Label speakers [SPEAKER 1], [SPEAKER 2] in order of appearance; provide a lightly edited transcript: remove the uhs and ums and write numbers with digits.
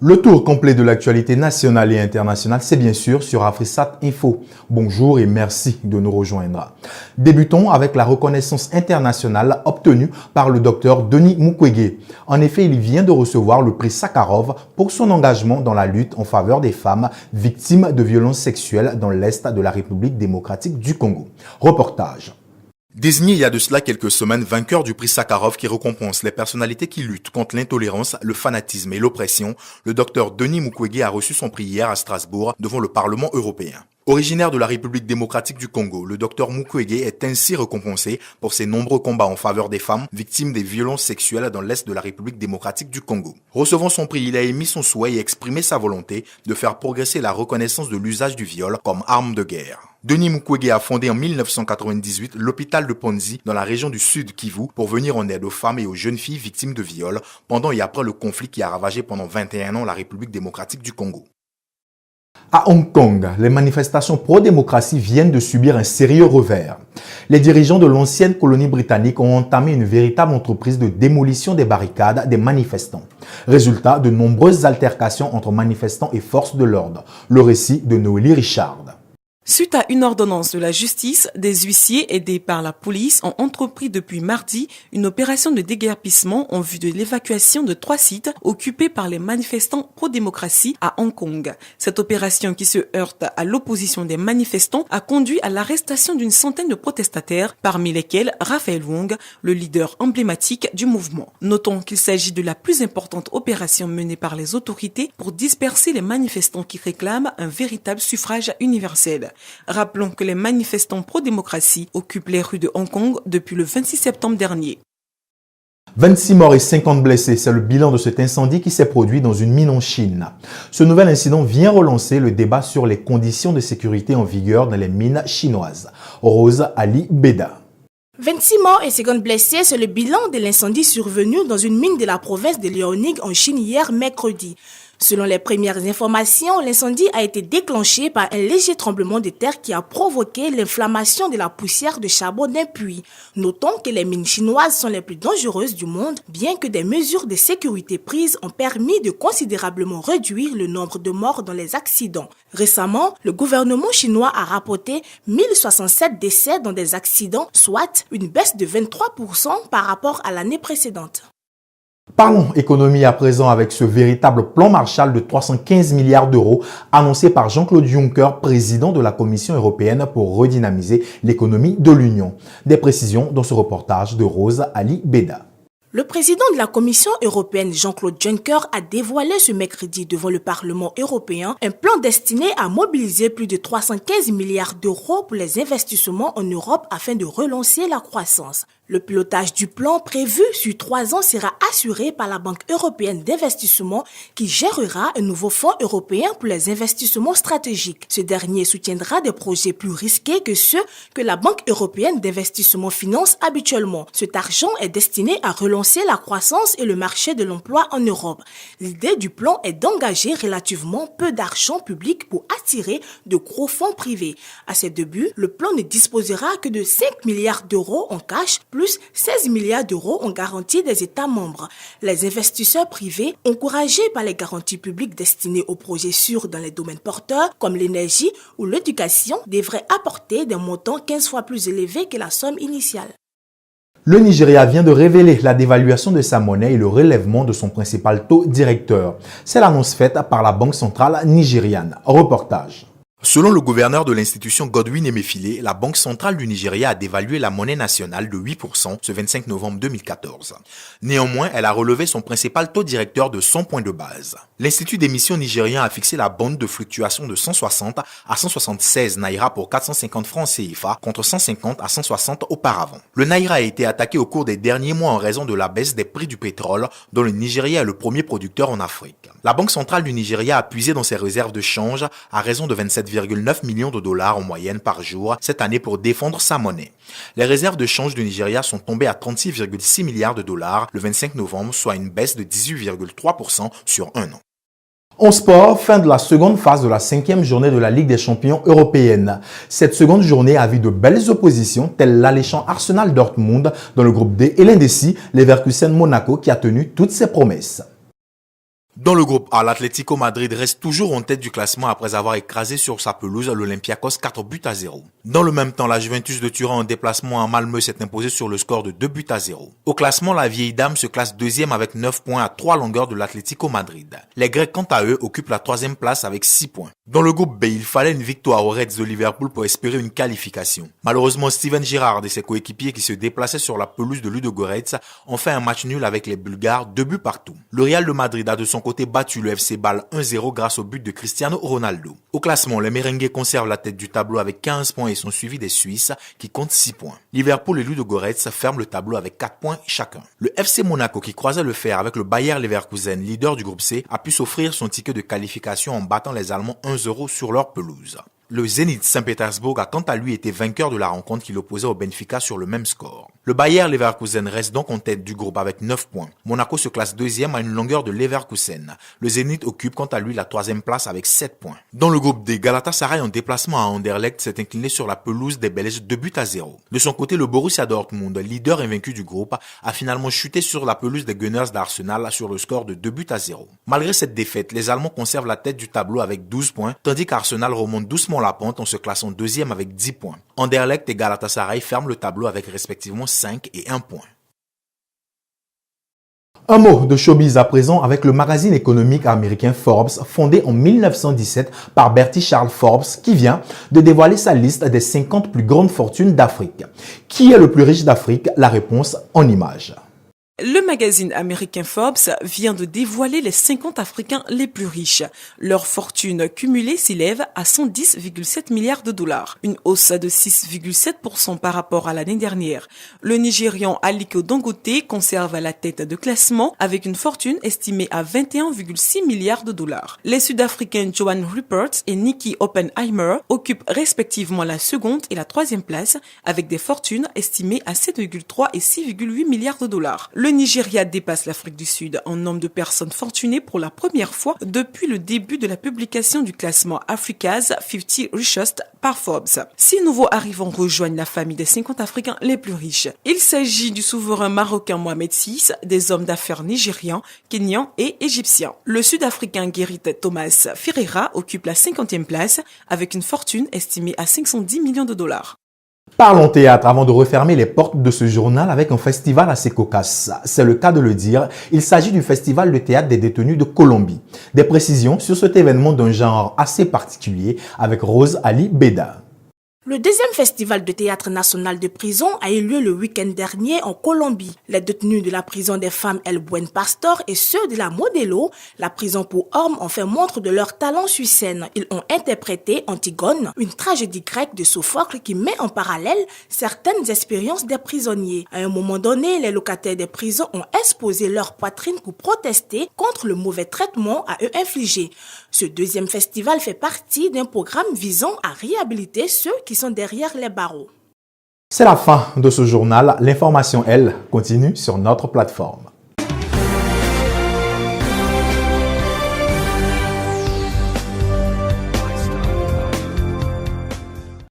[SPEAKER 1] Le tour complet de l'actualité nationale et internationale, c'est bien sûr sur Afrisat Info. Bonjour et merci de nous rejoindre. Débutons avec la reconnaissance internationale obtenue par le docteur Denis Mukwege. En effet, il vient de recevoir le prix Sakharov pour son engagement dans la lutte en faveur des femmes victimes de violences sexuelles dans l'Est de la République démocratique du Congo. Reportage.
[SPEAKER 2] Désigné il y a de cela quelques semaines vainqueur du prix Sakharov qui récompense les personnalités qui luttent contre l'intolérance, le fanatisme et l'oppression, le docteur Denis Mukwege a reçu son prix hier à Strasbourg devant le Parlement européen. Originaire de la République démocratique du Congo, le docteur Mukwege est ainsi récompensé pour ses nombreux combats en faveur des femmes victimes des violences sexuelles dans l'Est de la République démocratique du Congo. Recevant son prix, il a émis son souhait et exprimé sa volonté de faire progresser la reconnaissance de l'usage du viol comme arme de guerre. Denis Mukwege a fondé en 1998 l'hôpital de Ponzi dans la région du Sud Kivu pour venir en aide aux femmes et aux jeunes filles victimes de viols pendant et après le conflit qui a ravagé pendant 21 ans la République démocratique du Congo.
[SPEAKER 1] À Hong Kong, les manifestations pro-démocratie viennent de subir un sérieux revers. Les dirigeants de l'ancienne colonie britannique ont entamé une véritable entreprise de démolition des barricades des manifestants. Résultat de nombreuses altercations entre manifestants et forces de l'ordre. Le récit de Noélie Richard.
[SPEAKER 3] Suite à une ordonnance de la justice, des huissiers aidés par la police ont entrepris depuis mardi une opération de déguerpissement en vue de l'évacuation de 3 sites occupés par les manifestants pro-démocratie à Hong Kong. Cette opération qui se heurte à l'opposition des manifestants a conduit à l'arrestation d'une centaine de protestataires, parmi lesquels Raphaël Wong, le leader emblématique du mouvement. Notons qu'il s'agit de la plus importante opération menée par les autorités pour disperser les manifestants qui réclament un véritable suffrage universel. Rappelons que les manifestants pro-démocratie occupent les rues de Hong Kong depuis le 26 septembre dernier.
[SPEAKER 1] 26 morts et 50 blessés, c'est le bilan de cet incendie qui s'est produit dans une mine en Chine. Ce nouvel incident vient relancer le débat sur les conditions de sécurité en vigueur dans les mines chinoises. Rose Ali Beda.
[SPEAKER 4] 26 morts et 50 blessés, c'est le bilan de l'incendie survenu dans une mine de la province de Liaoning en Chine hier mercredi. Selon les premières informations, l'incendie a été déclenché par un léger tremblement de terre qui a provoqué l'inflammation de la poussière de charbon d'un puits. Notons que les mines chinoises sont les plus dangereuses du monde, bien que des mesures de sécurité prises ont permis de considérablement réduire le nombre de morts dans les accidents. Récemment, le gouvernement chinois a rapporté 1067 décès dans des accidents, soit une baisse de 23% par rapport à l'année précédente.
[SPEAKER 1] Parlons économie à présent avec ce véritable plan Marshall de 315 milliards d'euros annoncé par Jean-Claude Juncker, président de la Commission européenne pour redynamiser l'économie de l'Union. Des précisions dans ce reportage de Rose Ali Beda.
[SPEAKER 4] Le président de la Commission européenne, Jean-Claude Juncker, a dévoilé ce mercredi devant le Parlement européen un plan destiné à mobiliser plus de 315 milliards d'euros pour les investissements en Europe afin de relancer la croissance. Le pilotage du plan prévu sur 3 ans sera assuré par la Banque européenne d'investissement qui gérera un nouveau fonds européen pour les investissements stratégiques. Ce dernier soutiendra des projets plus risqués que ceux que la Banque européenne d'investissement finance habituellement. Cet argent est destiné à relancer la croissance et le marché de l'emploi en Europe. L'idée du plan est d'engager relativement peu d'argent public pour attirer de gros fonds privés. À ses débuts, le plan ne disposera que de 5 milliards d'euros en cash plus 16 milliards d'euros en garantie des États membres. Les investisseurs privés, encouragés par les garanties publiques destinées aux projets sûrs dans les domaines porteurs comme l'énergie ou l'éducation, devraient apporter des montants 15 fois plus élevés que la somme initiale.
[SPEAKER 1] Le Nigeria vient de révéler la dévaluation de sa monnaie et le relèvement de son principal taux directeur. C'est l'annonce faite par la Banque centrale nigériane. Reportage.
[SPEAKER 2] Selon le gouverneur de l'institution Godwin Emefiele, la Banque centrale du Nigeria a dévalué la monnaie nationale de 8% ce 25 novembre 2014. Néanmoins, elle a relevé son principal taux directeur de 100 points de base. L'Institut d'émission nigérien a fixé la bande de fluctuation de 160 à 176 naira pour 450 francs CFA contre 150 à 160 auparavant. Le naira a été attaqué au cours des derniers mois en raison de la baisse des prix du pétrole dont le Nigeria est le premier producteur en Afrique. La Banque centrale du Nigeria a puisé dans ses réserves de change à raison de 27,9 millions de dollars en moyenne par jour cette année pour défendre sa monnaie. Les réserves de change du Nigeria sont tombées à 36,6 milliards de dollars le 25 novembre, soit une baisse de 18,3% sur un an.
[SPEAKER 1] En sport, fin de la seconde phase de la 5e journée de la Ligue des champions européenne. Cette seconde journée a vu de belles oppositions telles l'alléchant Arsenal Dortmund dans le groupe D et l'indécis Leverkusen Monaco qui a tenu toutes ses promesses.
[SPEAKER 2] Dans le groupe A, l'Atlético Madrid reste toujours en tête du classement après avoir écrasé sur sa pelouse l'Olympiakos 4-0. Dans le même temps, la Juventus de Turin en déplacement à Malmö s'est imposée sur le score de 2-0. Au classement, la vieille dame se classe deuxième avec 9 points à 3 longueurs de l'Atlético Madrid. Les Grecs, quant à eux, occupent la troisième place avec 6 points. Dans le groupe B, il fallait une victoire aux Reds de Liverpool pour espérer une qualification. Malheureusement, Steven Gerrard et ses coéquipiers qui se déplaçaient sur la pelouse de Ludogorets ont fait un match nul avec les Bulgares, 2 buts partout. Le Real de Madrid a de son côté battu le FC Bâle 1-0 grâce au but de Cristiano Ronaldo. Au classement, les Merengues conservent la tête du tableau avec 15 points et sont suivis des Suisses qui comptent 6 points. Liverpool et Ludogorets ferment le tableau avec 4 points chacun. Le FC Monaco qui croisait le fer avec le Bayer Leverkusen, leader du groupe C, a pu s'offrir son ticket de qualification en battant les Allemands 1-0 sur leur pelouse. Le Zénith Saint-Pétersbourg a quant à lui été vainqueur de la rencontre qui l'opposait au Benfica sur le même score. Le Bayer Leverkusen reste donc en tête du groupe avec 9 points. Monaco se classe deuxième à une longueur de Leverkusen. Le Zénith occupe quant à lui la troisième place avec 7 points. Dans le groupe D, Galatasaray en déplacement à Anderlecht s'est incliné sur la pelouse des Belges 2-0. De son côté, le Borussia Dortmund, leader invaincu du groupe, a finalement chuté sur la pelouse des Gunners d'Arsenal sur le score de 2-0. Malgré cette défaite, les Allemands conservent la tête du tableau avec 12 points, tandis qu'Arsenal remonte doucement la pente en se classant deuxième avec 10 points. Anderlecht et Galatasaray ferment le tableau avec respectivement 5 et 1 point.
[SPEAKER 1] Un mot de showbiz à présent avec le magazine économique américain Forbes, fondé en 1917 par Bertie Charles Forbes, qui vient de dévoiler sa liste des 50 plus grandes fortunes d'Afrique. Qui est le plus riche d'Afrique? La réponse en images.
[SPEAKER 3] Le magazine américain Forbes vient de dévoiler les 50 Africains les plus riches. Leur fortune cumulée s'élève à 110,7 milliards de dollars, une hausse de 6,7% par rapport à l'année dernière. Le Nigérian Aliko Dangote conserve la tête de classement avec une fortune estimée à 21,6 milliards de dollars. Les Sud-Africains Johan Rupert et Nicky Oppenheimer occupent respectivement la seconde et la troisième place avec des fortunes estimées à 7,3 et 6,8 milliards de dollars. Le Nigeria dépasse l'Afrique du Sud en nombre de personnes fortunées pour la première fois depuis le début de la publication du classement Africa's 50 Richest par Forbes. 6 nouveaux arrivants rejoignent la famille des 50 Africains les plus riches. Il s'agit du souverain marocain Mohamed VI, des hommes d'affaires nigérians, kenyans et égyptiens. Le Sud-Africain Gerrit Thomas Ferreira occupe la 50e place avec une fortune estimée à 510 millions de dollars.
[SPEAKER 1] Parlons théâtre avant de refermer les portes de ce journal avec un festival assez cocasse. C'est le cas de le dire, il s'agit du Festival de théâtre des détenus de Colombie. Des précisions sur cet événement d'un genre assez particulier avec Rose Ali Beda.
[SPEAKER 4] Le deuxième festival de théâtre national de prison a eu lieu le week-end dernier en Colombie. Les détenus de la prison des femmes El Buen Pastor et ceux de la Modelo, la prison pour hommes, ont fait montre de leur talent sur scène. Ils ont interprété Antigone, une tragédie grecque de Sophocle qui met en parallèle certaines expériences des prisonniers. À un moment donné, les locataires des prisons ont exposé leur poitrine pour protester contre le mauvais traitement à eux infligé. Ce deuxième festival fait partie d'un programme visant à réhabiliter ceux qui sont derrière les barreaux.
[SPEAKER 1] C'est la fin de ce journal. L'information, elle, continue sur notre plateforme.